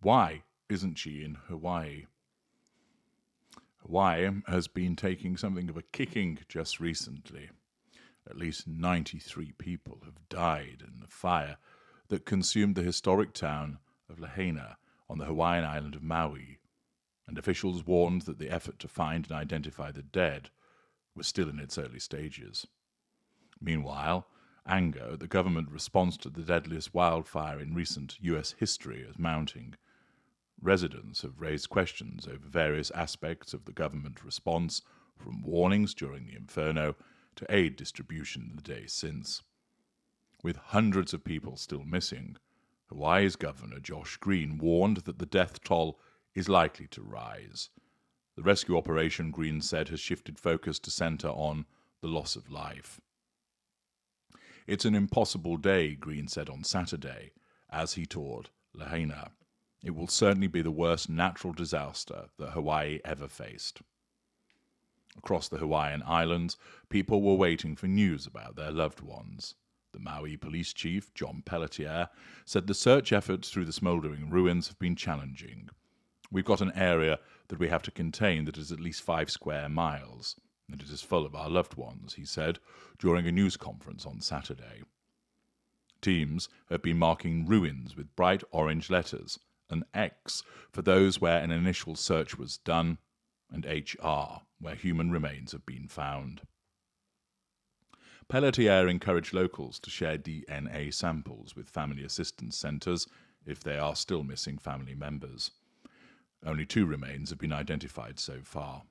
Why isn't she in Hawaii? Hawaii has been taking something of a kicking just recently. At least 93 people have died in the fire that consumed the historic town of Lahaina on the Hawaiian island of Maui, and officials warned that the effort to find and identify the dead was still in its early stages. Meanwhile, anger at the government response to the deadliest wildfire in recent US history is mounting. Residents have raised questions over various aspects of the government response, from warnings during the inferno to aid distribution in the days since. With hundreds of people still missing, Hawaii's Governor Josh Green warned that the death toll is likely to rise. The rescue operation, Green said, has shifted focus to centre on the loss of life. It's an impossible day, Green said on Saturday, as he toured Lahaina. It will certainly be the worst natural disaster that Hawaii ever faced. Across the Hawaiian Islands, people were waiting for news about their loved ones. The Maui police chief, John Pelletier, said the search efforts through the smouldering ruins have been challenging. We've got an area that we have to contain that is at least 5 square miles, and it is full of our loved ones, he said during a news conference on Saturday. Teams have been marking ruins with bright orange letters, an X for those where an initial search was done, and HR, where human remains have been found. Pelletier encouraged locals to share DNA samples with family assistance centres if they are still missing family members. Only 2 remains have been identified so far.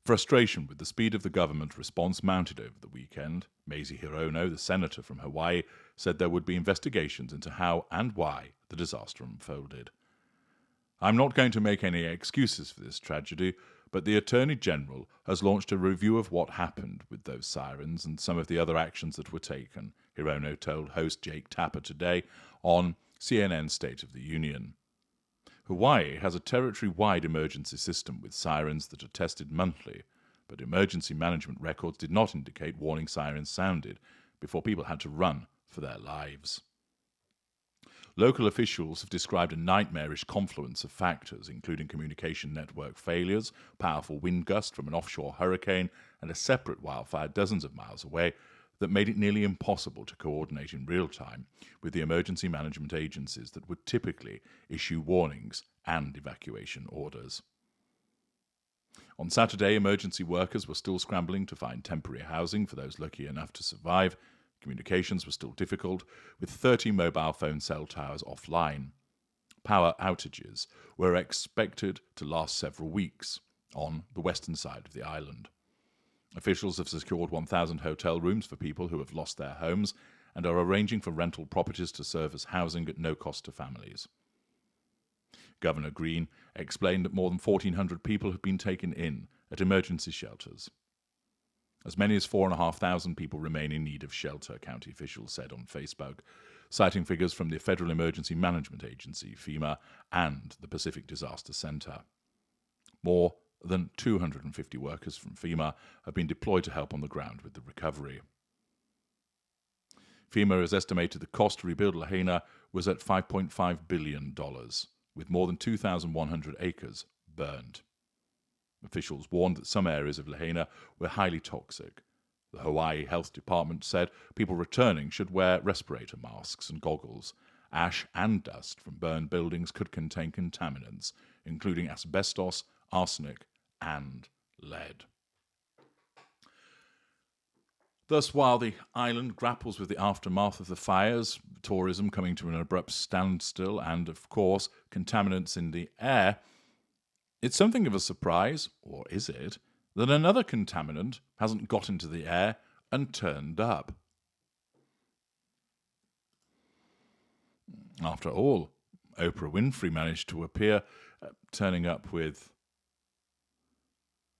Frustration with the speed of the government response mounted over the weekend. Mazie Hirono, the senator from Hawaii, said there would be investigations into how and why the disaster unfolded. I'm not going to make any excuses for this tragedy, but the Attorney General has launched a review of what happened with those sirens and some of the other actions that were taken, Hirono told host Jake Tapper today on CNN's State of the Union. Hawaii has a territory-wide emergency system with sirens that are tested monthly, but emergency management records did not indicate warning sirens sounded before people had to run for their lives. Local officials have described a nightmarish confluence of factors, including communication network failures, powerful wind gusts from an offshore hurricane, and a separate wildfire dozens of miles away, that made it nearly impossible to coordinate in real time with the emergency management agencies that would typically issue warnings and evacuation orders. On Saturday, emergency workers were still scrambling to find temporary housing for those lucky enough to survive. Communications were still difficult, with 30 mobile phone cell towers offline. Power outages were expected to last several weeks on the western side of the island. Officials have secured 1,000 hotel rooms for people who have lost their homes and are arranging for rental properties to serve as housing at no cost to families. Governor Green explained that more than 1,400 people have been taken in at emergency shelters. As many as 4,500 people remain in need of shelter, county officials said on Facebook, citing figures from the Federal Emergency Management Agency, FEMA, and the Pacific Disaster Center. More than 250 workers from FEMA have been deployed to help on the ground with the recovery. FEMA has estimated the cost to rebuild Lahaina was at $5.5 billion, with more than 2,100 acres burned. Officials warned that some areas of Lahaina were highly toxic. The Hawaii Health Department said people returning should wear respirator masks and goggles. Ash and dust from burned buildings could contain contaminants, including asbestos, arsenic, and lead. Thus, while the island grapples with the aftermath of the fires, tourism coming to an abrupt standstill, and, of course, contaminants in the air, it's something of a surprise, or is it, that another contaminant hasn't got into the air and turned up. After all, Oprah Winfrey managed to appear, turning up with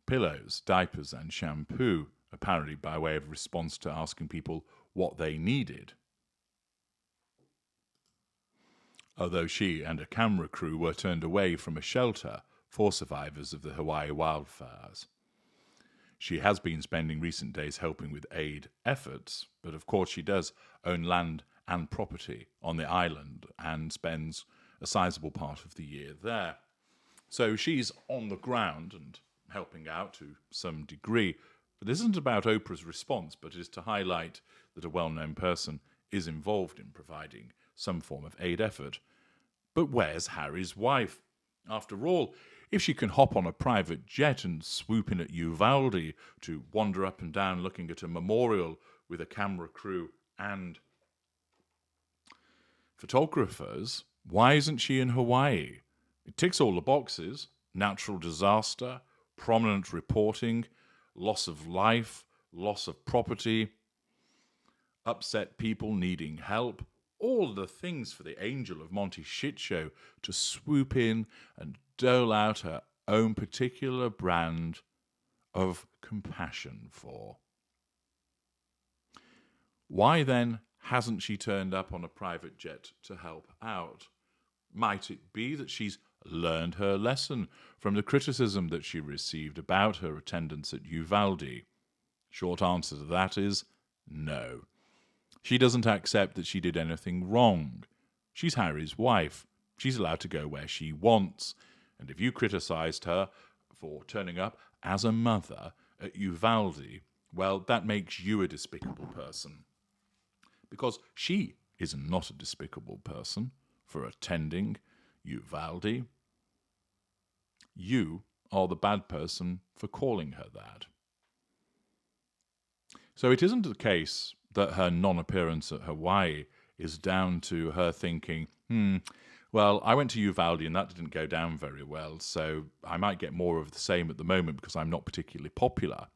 pillows, diapers, and shampoo, apparently by way of response to asking people what they needed. Although she and a camera crew were turned away from a shelter for survivors of the Hawaii wildfires. She has been spending recent days helping with aid efforts, but of course she does own land and property on the island and spends a sizable part of the year there. So she's on the ground and helping out to some degree. But this isn't about Oprah's response, but it is to highlight that a well-known person is involved in providing some form of aid effort. But where's Harry's wife? After all, if she can hop on a private jet and swoop in at Uvalde to wander up and down looking at a memorial with a camera crew and photographers, why isn't she in Hawaii? It ticks all the boxes: natural disaster, prominent reporting, loss of life, loss of property, upset people needing help, all the things for the angel of Monty Shitshow to swoop in and dole out her own particular brand of compassion for. Why then hasn't she turned up on a private jet to help out? Might it be that she's learned her lesson from the criticism that she received about her attendance at Uvalde? Short answer to that is no. She doesn't accept that she did anything wrong. She's Harry's wife. She's allowed to go where she wants. And if you criticised her for turning up as a mother at Uvalde, well, that makes you a despicable person. Because she is not a despicable person for attending Uvalde. You are the bad person for calling her that. So it isn't the case that her non-appearance at Hawaii is down to her thinking, well, I went to Uvalde and that didn't go down very well, so I might get more of the same at the moment because I'm not particularly popular.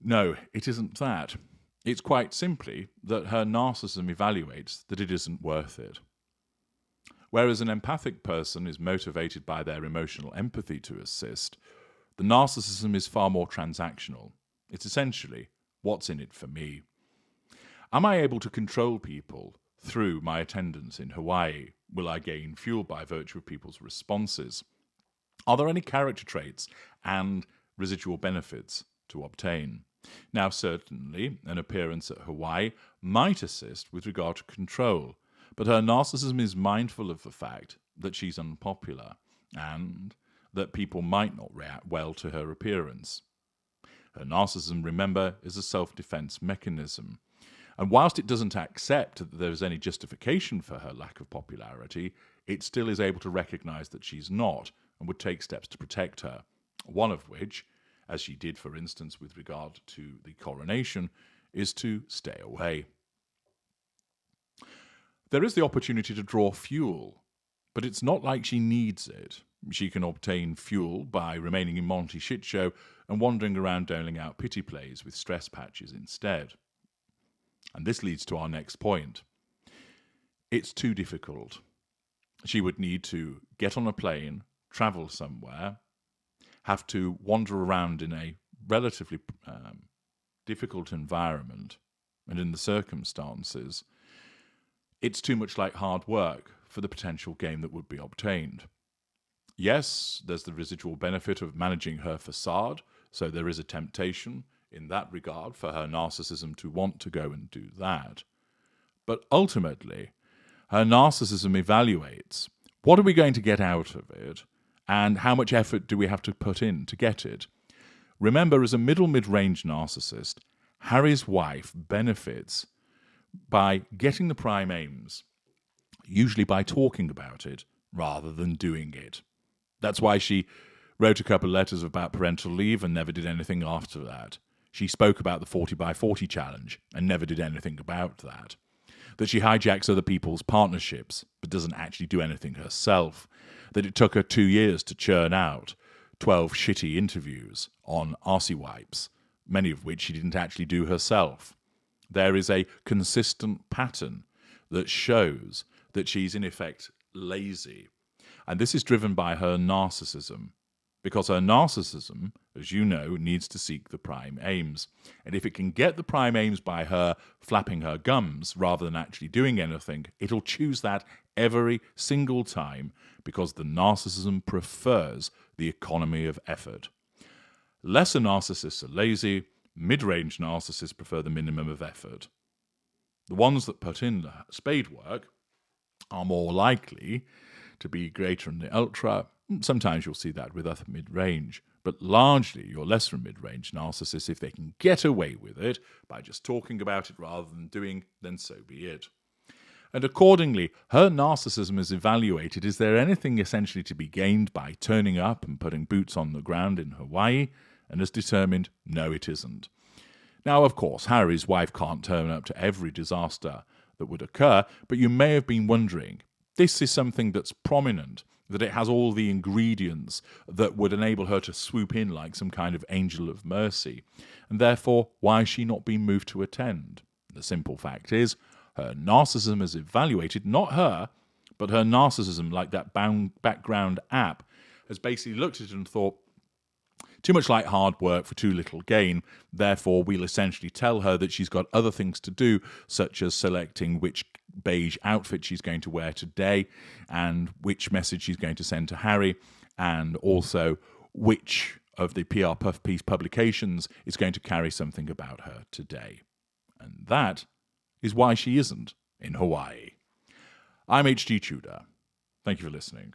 No, it isn't that. It's quite simply that her narcissism evaluates that it isn't worth it. Whereas an empathic person is motivated by their emotional empathy to assist, the narcissism is far more transactional. It's essentially, what's in it for me? Am I able to control people through my attendance in Hawaii? Will I gain fuel by virtue of people's responses? Are there any character traits and residual benefits to obtain? Now, certainly, an appearance at Hawaii might assist with regard to control, but her narcissism is mindful of the fact that she's unpopular and that people might not react well to her appearance. Her narcissism, remember, is a self-defense mechanism. And whilst it doesn't accept that there is any justification for her lack of popularity, it still is able to recognize that she's not and would take steps to protect her. One of which, as she did, for instance, with regard to the coronation, is to stay away. There is the opportunity to draw fuel, but it's not like she needs it. She can obtain fuel by remaining in Monty Shitshow and wandering around doling out pity plays with stress patches instead. And this leads to our next point. It's too difficult. She would need to get on a plane, travel somewhere, have to wander around in a relatively difficult environment, and in the circumstances, it's too much like hard work for the potential gain that would be obtained. Yes, there's the residual benefit of managing her facade, so there is a temptation in that regard for her narcissism to want to go and do that. But ultimately, her narcissism evaluates what are we going to get out of it and how much effort do we have to put in to get it. Remember, as a mid-range narcissist, Harry's wife benefits by getting the prime aims, usually by talking about it rather than doing it. That's why she wrote a couple of letters about parental leave and never did anything after that. She spoke about the 40x40 challenge and never did anything about that. That she hijacks other people's partnerships but doesn't actually do anything herself. That it took her 2 years to churn out 12 shitty interviews on arsey wipes, many of which she didn't actually do herself. There is a consistent pattern that shows that she's in effect lazy. And this is driven by her narcissism. Because her narcissism, as you know, needs to seek the prime aims. And if it can get the prime aims by her flapping her gums rather than actually doing anything, it'll choose that every single time because the narcissism prefers the economy of effort. Lesser narcissists are lazy, mid-range narcissists prefer the minimum of effort. The ones that put in the spade work are more likely to be greater in the ultra. Sometimes you'll see that with other mid-range, but largely your lesser mid-range narcissists, if they can get away with it by just talking about it rather than doing, then so be it. And accordingly, her narcissism is evaluated. Is there anything essentially to be gained by turning up and putting boots on the ground in Hawaii? And has determined, no, it isn't. Now, of course, Harry's wife can't turn up to every disaster that would occur, but you may have been wondering, this is something that's prominent, that it has all the ingredients that would enable her to swoop in like some kind of angel of mercy. And therefore, why has she not been moved to attend? The simple fact is, her narcissism is evaluated, not her, but her narcissism, like that background app, has basically looked at it and thought, too much like hard work for too little gain, therefore we'll essentially tell her that she's got other things to do, such as selecting which beige outfit she's going to wear today, and which message she's going to send to Harry, and also which of the PR Puff Piece publications is going to carry something about her today. And that is why she isn't in Hawaii. I'm H.G. Tudor. Thank you for listening.